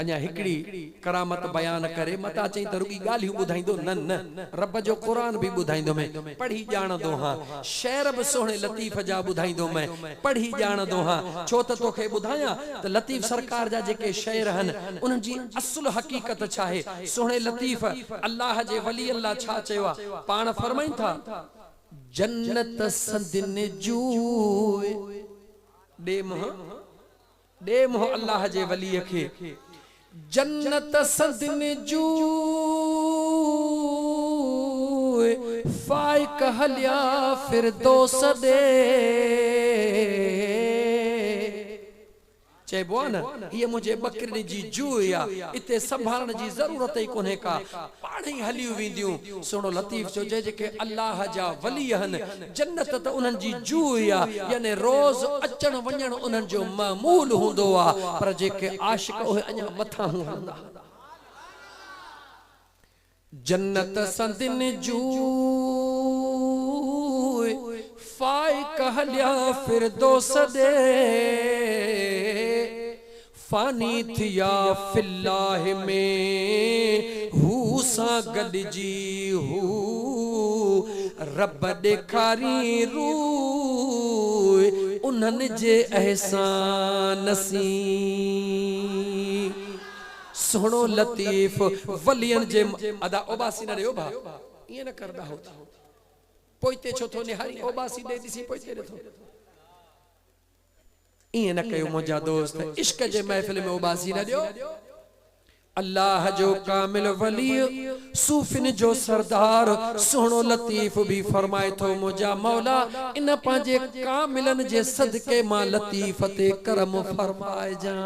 अञा हिकड़ी करामत बयान करे मता चई त रुगी गालियूं बुधाइंदो न न रब जो कुरान भी बुधाइंदो मैं पढ़ी जाणदो हां शेर भी सोहणे लतीफ जा बुधाइंदो मैं पढ़ी जाणदो हां छो त तोखे बुधाया त लतीफ सरकार जा जेके शेर हन उन जी असुल हकीकत छा है सोहणे लतीफ अल्लाह जे वली अल्लाह छा चयो पाण फरमाइन था जन्नत सदिन जू दे मोह अल्लाह जे वली खे जन्नत सदिन जू फाइक हलिया फिर दोस दे चेबो न ये मुझे बकरी जी जूया इते संभालण जी जरूरत ही कोने का पाणी हलियो विंदियूं सुनो लतीफ जो जेके अल्लाह जा वली हन जन्नत त उन्हन जी जूया यानी रोज अचण वञण उन्हन जो मामूल हुंदो आ पर जेके आशिक ओहे अञा मथा हूंदा जन्नत संदिन जू फाइक हलिया फिर दोस दे फानी थिया फिल्लाह में हू सा गॾिजी हू रब ॾेखारी रू उन्हनि जे एहसान सी सोहणो लतीफ वलियन जे अदा ओबासी न ॾियो भा ईअं न करदा हो पोइते छो थो निहारी ओबासी ॾे ॾिसी पोइते ॾिठो ईअं न कयो मुंहिंजा दोस्त इश्क जे महफ़िल में ओबासी न ॾियो अल्लाह जो कामिल वली सूफिन जो सरदार सोहणो लतीफ भी फरमाए थो मुंहिंजा मौला इन पंहिंजे कामिलन जे सदके मां लतीफ ते करम फरमाए जा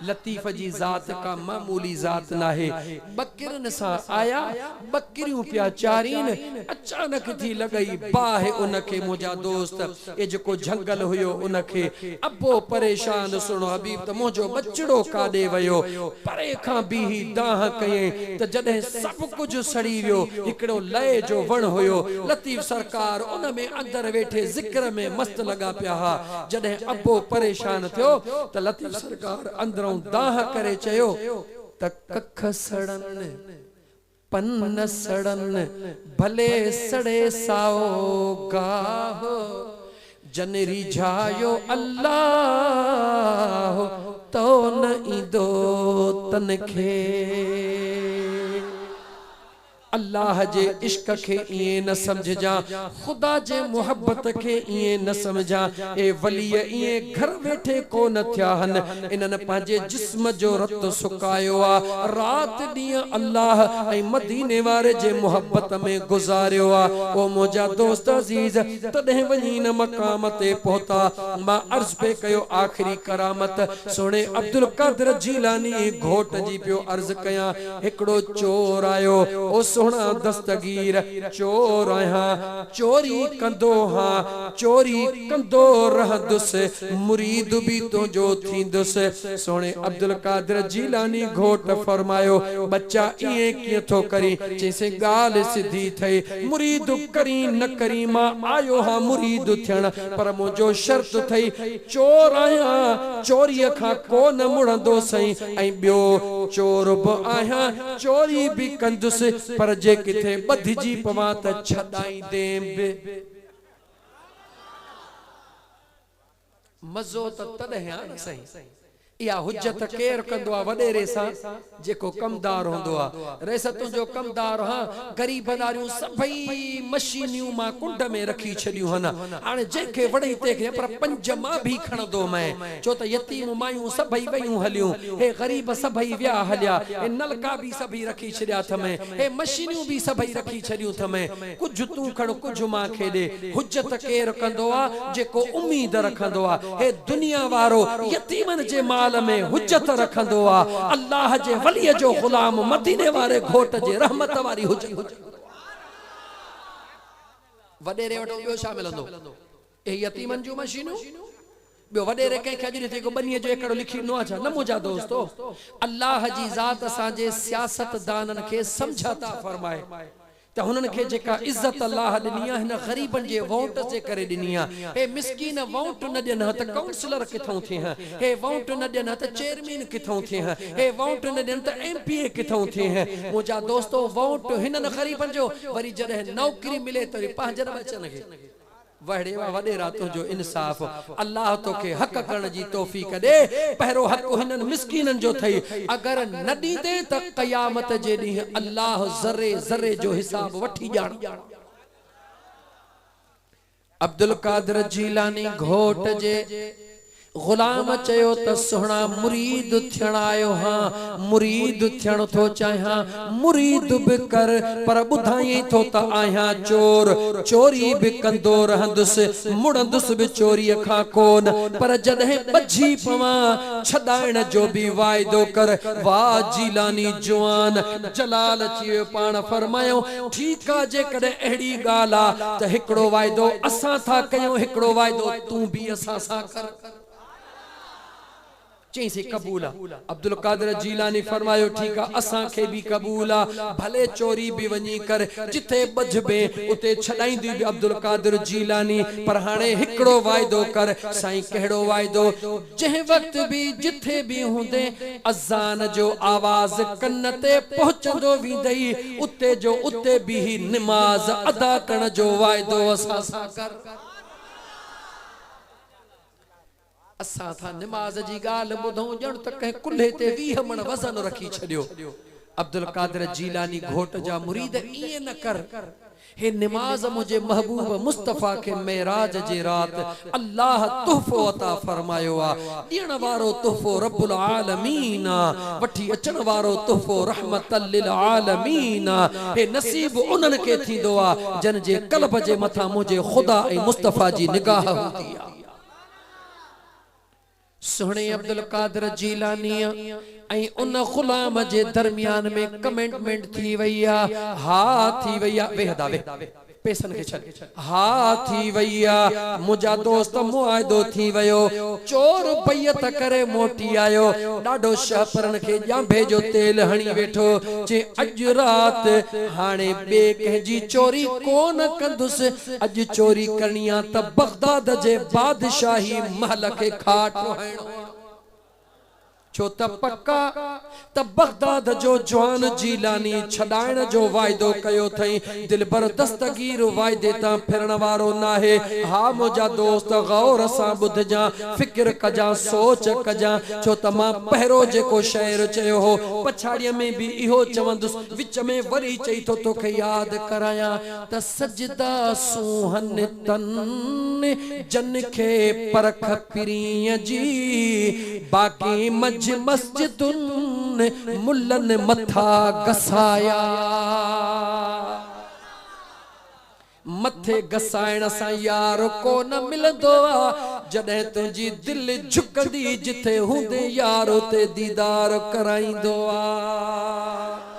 लतीफ जी जात का मामूली जात ना है बकरन सा आया बकरियों प्या चारीन अचानक थी लगई बाहे उनके मुझा दोस्त ए जको जंगल हुयो उनके अबो परेशान सुनो हबीब त मुझो बचड़ो काडे वयो परे खां भी दाह कये त जदे सब कुछ सड़ी वियो इकड़ो लय जो वण हुयो लतीफ सरकार उन में अंदर वेठे जिक्र में मस्त लगा पिया जदे अबो परेशान थियो त लतीफ सरकार अंदर दाह करे चयो त कख सड़न पन्न सड़न भले सड़े साओ गाह जन रिझायो अल्लाह तो न ईंदो तन खे अल्लाह जे इश्क के इए न समझ जा खुदा जे मोहब्बत के इए न समझा ए वली इए घर बैठे को न थिया हन इनन पांजे जिस्म जो रत सुकायो आ रात दिया अल्लाह ए मदीने वारे जे मोहब्बत में गुजारियो आ ओ मोजा दोस्त अजीज तदे वनी न मकाम ते पहुता मा अर्ज पे कयो आखिरी करामत सोने अब्दुल कादिर जीलानी घोट जी पियो अर्ज कया एकड़ो चोर आयो ओ सोना दस्तगीर चोर आया चोरी कंदो हाँ चोरी कंदो रहदुस मुरीद भी तो जो थींदुस सोने अब्दुल कादिर जीलानी घोट फरमायो बच्चा इए किए थो करी जैसे गाल सिधी थई मुरीद करी न करी मां आयो हाँ मुरीद थियण पर मुझो शर्त थई चोर आया चोरी खां को न मुड़ंदो सही ऐं बियो चोर भी आया चोरी भी कंदुस पर जे किथे बधजी पवा त छडाई देम मजो तदे आ सही या हुज्जत केर कंदो आ वडेरे सा जेको कमदार होंदो आ रेसतु जो कमदार हां गरीबदारियों सभई मशीनियों मा कुंड में रखी छडियो हन हाने जेके वडई ते पर पंज मा भी खणदो मैं चो त यतीम मायूं सभई वयूं हलियूं हे गरीब सभई व्या हलिया हे नलका भी सभई रखी छडिया थ में हे मशीनियों भी सभई रखी छडियो थ में कुछ तू खण कुछ मा खेदे हुज्जत केर कंदो आ जेको उम्मीद रखंदो आ हे दुनिया वारो यतीमन जे माल में हुज्जत रखंदो आ अल्लाह जे वली जो गुलाम मदीने वारे घोट जे रहमत वारी हुज्जत वडेरे वटो बियो छा मिलंदो ए यतीमन जो मशीनू बियो वडेरे के खजरी थे को बनिए जो एकड़ो लिखी नो अच्छा न मुजा दोस्तों अल्लाह जी जात साजे सियासत दानन के समझाता फरमाए त हुनन के जेका इज्जत अल्लाह ॾिनी आहे हिन ग़रीबन जे वोट जे करे ॾिनी आहे। हे मिस्कीन वोट न ॾियनि त काउंसलर किथों थिए, हे वोट न ॾियनि त चेयरमैन किथों थिए, हे वोट न ॾियनि त एमपीए किथों थिए। मुंहिंजा दोस्तो वोट हिनन ग़रीबन जो वरी जॾहिं नौकरी मिले त वरी पंहिंजनि बचनि खे वड़े वडे रातों जो इंसाफ अल्लाह तो के हक करण जी तौफीक दे। पहिरो हक हिनन मिस्कीनन जो थई, अगर न दीदे त क़यामत जे ॾींहुं अल्लाह ज़रे ज़रे जो हिसाब वठी ॼाण। अब्दुल कादिर जीलानी घोट जे गुलाम चयो त सुहणा मुरीद थियण आयो हां, मुरीद थियण थो चाहियां, मुरीद भी कर पर ॿुधाई थो त आहियां चोर, चोरी भी कंदो रहंदुसि, मुड़ंदुसि भी चोरीअ खां कोन, पर जॾहिं ॿझी पवां छॾाइण जो भी वाइदो कर। वाह जीलानी जवान जलाल अची वियो, पाण फरमायो ठीकु आहे जेकॾहिं अहिड़ी ॻाल्हि आहे त हिकिड़ो वाइदो असां था कयूं, हिकिड़ो वाइदो तूं भी असां सां कर। चई से कबूल। अब्दुल कादिर जीलानी फरमायो ठीक है असा के भी कबूल आ, भले चोरी भी वनी कर, जिथे बजबे उते छडाईंदी भी अब्दुल कादिर जीलानी, पर हाने हिकड़ो वायदो कर। साईं कहिड़ो वायदो? जह वक्त भी जिथे भी हुंदे अज़ान जो आवाज कन्न ते पहुंचंदो वींदई, उते जो उते भी नमाज अदा करण जो वायदो असा सां कर। असा था नमाज जी गाल बुधूं जण त कह कुल्हे ते 20 मण वजन रखी छडियो। अब्दुल कादिर जीलानी घोट जा मुरीद इए न कर, हे नमाज मुझे महबूब मुस्तफा के मेराज जे रात अल्लाह तोहफो अता फरमायो आ। ॾियण वारो तोहफो रब्बुल आलमीन आ, वठी अचण वारो तोहफो रहमतल लिल आलमीन आ। हे नसीब उन्हनि के थींदो आ जन जे कल्ब जे मथा मुझे खुदा ऐं मुस्तफा जी निगाह हूंदी आ। सुहणे अब्दुल कादिर जीलानी ऐं उन गुलाम जे दरमियान में कमिटमेंट थी वई आ, हा थी वई आ। वेहदा वे पैसन के छल हा थी वई आ। मुझा दोस्त मुआइदो थी वयो, चोर बैयत करे मोटी आयो, डाडो शहपरन के जांभे जो तेल हणी वेठो, जे अज रात हाने बे कह चोरी कोन कंदुस, अज चोरी करनी आ त बगदाद जे बादशाही महल के खाट हणो। छो त पक्का त बगदाद जो जवान जीलानी छडाइण जो वायदो कयो थई, दिलबर दस्तगीर वायदे ता फिरण वारो नाहे। हा मुझा दोस्त गौर सा बुध जा, फिक्र कजा, सोच कजा, छो त मां पहिरो जेको शहर चयो हो पछाड़ीअ में भी इहो चवंदुस, विच में वरी चई तो तोखे याद कराया त सजदा सुहन तन जन खे परख पिरीअ जी, बाकी मस्जिदुन मुल्लन मथा गसाया। मथे गसाइण सां यार को न मिलंदो आ, जॾहिं तुंहिंजी दिल झुकंदी जिथे हूंदे यार उते दीदार कराईंदो आ।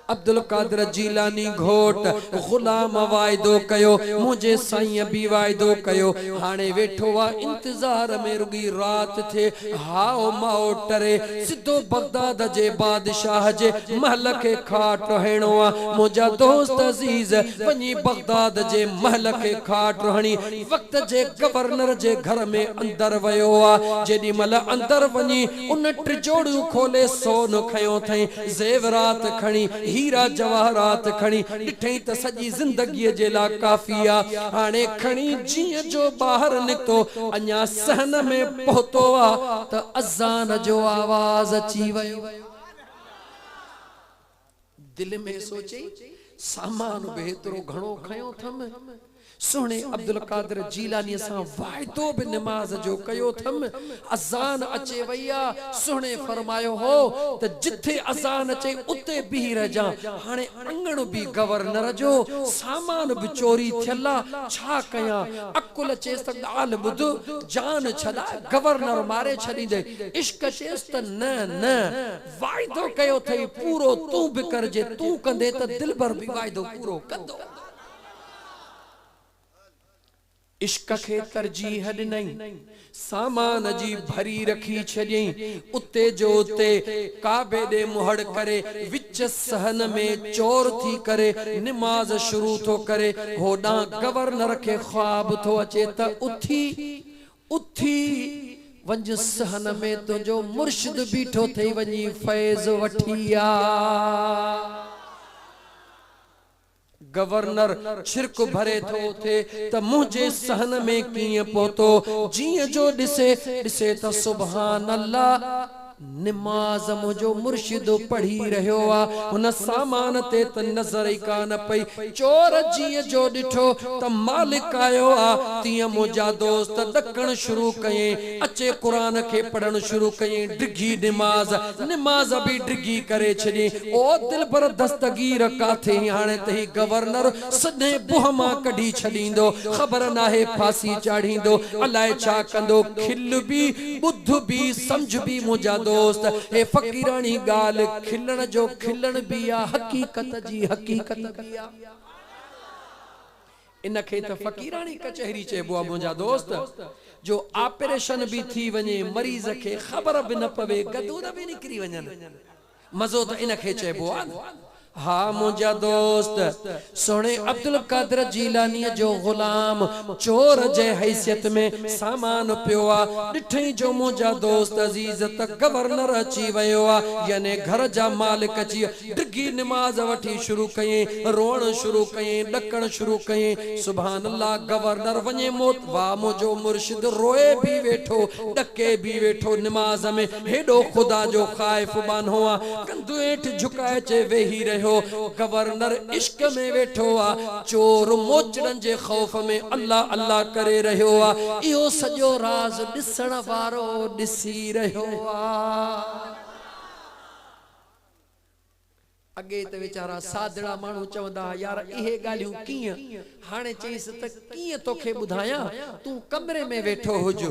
अब्दुल कादिर जीलानी घोट गुलाम वायदो कयो, मुझे साईं भी वायदो कयो, हाने वेठो आ इंतजार में रुगी रात थे। हाओ माओ टरे सिद्धो बगदाद जे बादशाह जे महल के खाट हणो आ। मुझा दोस्त अजीज वनी बगदाद जे महल के खाट हणी वक्त जे गवर्नर जे घर में अंदर वयो आ। जेडी मल अंदर वनी उन ट्रिजोड़ू खोले सोन खयो थई, जेवरात खणी, हीरा जवाहरात खणी, ॾिठई त सॼी ज़िंदगीअ जे लाइ काफ़ी आ। हाणे खणी जीअं जो ॿाहिरि निकितो, अञा सहन में पहुतो आ त अज़ान जो आवाज़ अची वयो। दिल में सोचे सामान बि एतिरो घणो खयो थम। सुहणे अब्दुल कादिर जीलानी सां वायदो भी नमाज जो कयो थम। अज़ान अचे वई आ, सुहणे फरमायो हो त जिथे अज़ान अचे उते बीह रहिजा। हाणे अंगण भी गवर्नर जो, सामान भी चोरी थियल आ, छा कयां? अकुल चेस त ॻाल्हि ॿुध, जान छॾा, गवर्नर मारे छॾींदे। इश्क चेस त न न, वायदो कयो थई पूरो तूं भी करजे, तूं कंदे त दिलबर भी वायदो पूरो कंदो। इश्क खे तरजीह ॾिनई, सामान जी भरी रखी छॾियई, उते जो उते काबे ॾे मुहड़ करे विच सहन में चोर थी करे निमाज शुरू थो करे। होॾां गवर्नर खे ख्वाब थो अचे त उथी उथी वंज सहन में तुंहिंजो मुर्शिद बीठो थई वञी फैज़ वठी आ। गवर्नर छिरक भरे थो थे त मुझे सहन में कीअं पहुतो, जीअं जो ॾिसे ॾिसे त सुभान अल्लाह निमाज मुझो मुर्शिद पढ़ी रहियो आ। हुन सामान ते त नज़र ई कान पई, चोर जीअं जो ॾिठो त मालिक आयो आ, तीअं मुंहिंजा दोस्त ॾकण शुरू कयईं, अचे क़ुरान खे पढ़ण शुरू कयईं, डिघी निमाज निमाज बि डिघी करे छॾी। ओ दिल पर दस्तगीर काथे हाणे त ही गवर्नर सॼे बुह मां कढी छॾींदो, ख़बर नाहे फांसी चाढ़ींदो, अलाए छा कंदो। खिल बि बुध बि समझ बि मुंहिंजा दोस्त, हे फ़कीरानी गाल खिलण जो खिलण भी आ, हकीकत जी हकीकत भी आ। इनखे त फ़कीरानी कचहरी चइबो आ मुंहिंजा दोस्त, जो ऑपरेशन भी थी वञे, मरीज़ खे ख़बर भी न पवे, गदूर भी निकिरी वञनि, मज़ो त इनखे चइबो आ। हाँ मुंहिंजा दोस्त, सोने अब्दुल कादिर जीलानी जो गुलाम चोर जे हैसियत में सामान पियो आ, ॾिठई जो मुंहिंजा दोस्त अजीज त गवर्नर अची वियो आ, याने घर जा मालिक अची डिघी निमाज वठी शुरू कयईं, रोअण शुरू कयईं, ॾकण शुरू कयईं। सुभान अल्लाह, गवर्नर वञे मौत, वाह मुंहिंजो मुर्शिद रोए भी वेठो, ॾके भी वेठो निमाज में, हेॾो ख़ुदा जो ख़ाइफ़ बानो आ, कंधु हेठि झुकाए चे वेही रहियो। गवर्नर इश्क में वेठो आ, चोर मोचड़न जे खौफ में अल्लाह अल्लाह करे रहियो आ, इहो सॼो राज ॾिसण वारो ॾिसी रहियो आ। अगे त वीचारा सादड़ा माण्हू चवंदा यार इहे ॻाल्हियूं कीअं, हाणे चईस त कीअं तोखे ॿुधायां, तूं कमरे में वेठो हुज,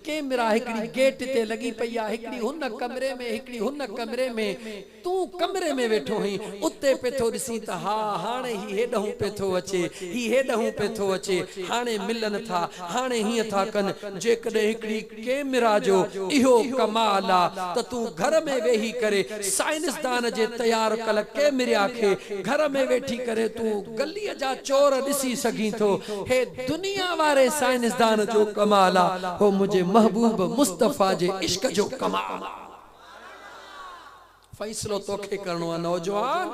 कैमरा हिकड़ी गेट ते लगी पई आ, हिकड़ी हुन कमरे में हिकड़ी हुन कमरे में, तूं कमरे में वेठो हई, उते पे थो ॾिसी त हा हाणे ही हेॾहूं पे थो अचे, ही हेॾहूं पे थो अचे, हाणे मिलन था, हाणे हीअं था कनि। जेकॾहिं हिकड़ी कैमरा जो इहो कमाल आ त तूं घर में वेही करे साइंसदान जे तैयार कल कैमरा खे घर में वेठी करे तूं गलीअ जा चोर ॾिसी सघीं थो। हे दुनिया वारे साइंसदान जो कमाल आ, हो मुझे महबूब मुस्तफा जे इश्क जो कमाल आ। फैसलो तोखे करणो आहे नौजवान,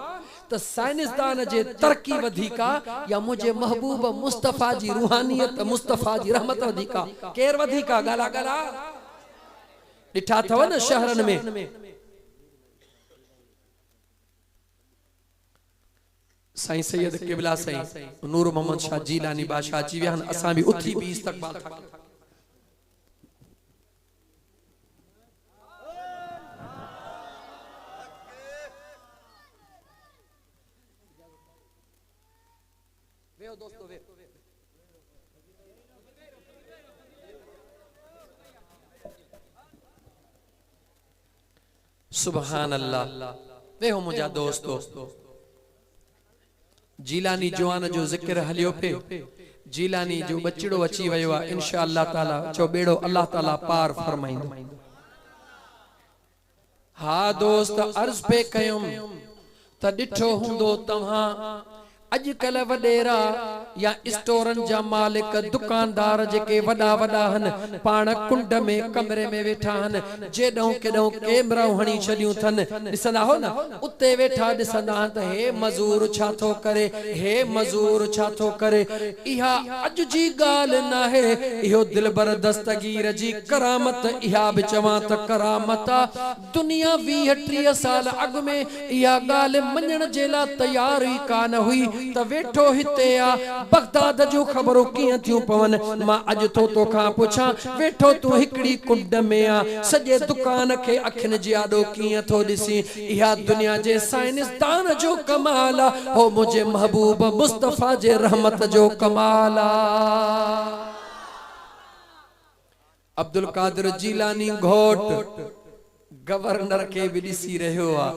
त साइंसदान जे तरक्की वधीका या मुझे महबूब मुस्तफा जी रूहानियत मुस्तफा जी रहमत वधीका, केर वधीका? गाला गाला ॾिठा अथव न शहरन में, साईं सैयद क़िबला साईं नूर मोहम्मद शाह जीलानी बादशाह अची विया आहिनि, असां भी उथी भी इस्तक़बाल था कयूं। वेहो दोस्तो वेहो। सुभान अल्लाह, वेहो मुंहिंजा दोस्तो। जीलानी जवान जो जिक्र हलियो पे, जीलानी जो बचड़ो अची वियो आहे, इंशाअल्लाह ताला चो बेड़ो अल्लाह ताला पार फरमाइंदो। हा दोस्त, अर्ज पे कयुम त ॾिठो हूंदो तव्हां अजकल वडेरा या स्टोरन जा मालिक दुकानदार जेके वडा वडा हन, पाण कुंड में कमरे में वेठा हन, जेडों केडों कैमरा हणी छडियूं थन, ॾिसंदा हो न, उते वेठा ॾिसंदा त हे मजूर छा थो करे, हे मजूर छा थो करे। इहा अज जी गाल ना है, इहो दिलबर दस्तगीर जी करामत, इहा भी चवां त करामत आ। दुनिया 20-30 साल अग में इहा गाल मञण जे लाइ तैयार ही कान हुई त वेठो हिते आ, बगदाद जो खबरों कीअं थियूं पवन। मां अज तो तोखां पुछां, वेठो तूं हिकड़ी कुंड में आ, सॼे दुकान खे अखिन जे आॾो कीअं थो ॾिसी। इहा दुनिया जे साइंसदान जो कमाल आ, हो मुझे महबूब मुस्तफा जे रहमत जो कमाल आ। अब्दुल कादिर जीलानी घोट गवर्नर के भी ॾिसी रहियो आ,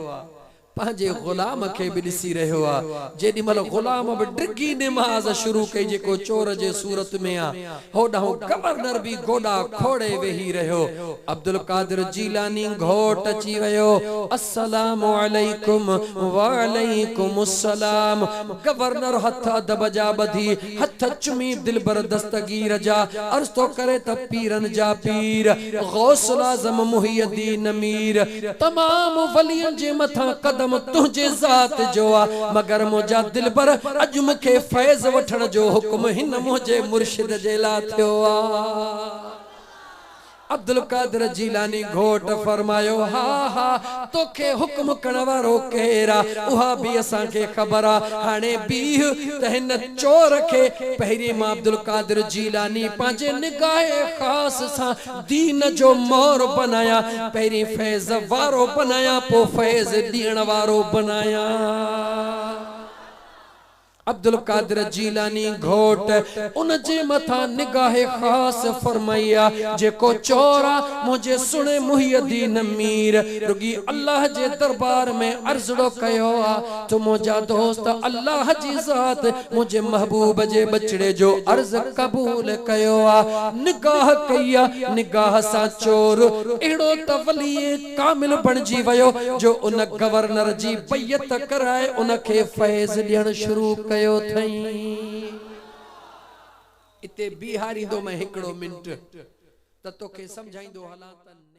पांजे गुलाम के भी दिसी रहो आ जेडी मल गुलाम भी डिगी नमाज शुरू कई जेको चोर जे सूरत में आ होडा गवर्नर भी गोडा खोड़े वेही रहो अब्दुल कादिर जीलानी घोट अची वयो अस्सलामु अलैकुम व अलैकुम अस्सलाम गवर्नर हथ अदब जा बधी हथ चुमी दिलबर दस्तगीर जा अर्ज तो करे त पीरन जा पीर गौसल आजम मुहियद्दीन अमीर तमाम वलियन जे मथा कदम तुझे जात जो आ मगर मुझा दिलबर अज मुखे फैज वठण जो हुक्म हिन मुझे मुर्शिद जे ला थियो आ अब्दुल कादिर जीलानी घोट फरमायो हा हा तोखे हुक्म करण वारो केरा उहा भी असा के खबर आ हाने बीह त हिन चोर के पहिरी मां अब्दुल कादिर जीलानी पांजे निगाहे खास सा दीन जो मोर बनाया पहिरी फैज वारो बनाया पो फैज दीण वारो बनाया अब्दुल कादिर जीलानी घोट उन जे मथा निगाहे खास फरमाया जेको चोरा मुझे सुने मुहियद्दीन अमीर रुगी अल्लाह जे दरबार में अर्जड़ो कयो आ तो मुझा दोस्त अल्लाह जी जात मुझे महबूब जे बचड़े जो अर्ज कबूल कयो आ निगाह कया निगाह सा चोर एड़ो त वली कामिल बनजी वयो जो उन गवर्नर जी बैयत कराए उन के फैज ॾियण शुरू कयो थई इते बिहारी दो मैं हिकड़ो मिनट त तोखे समझाइंदो हला त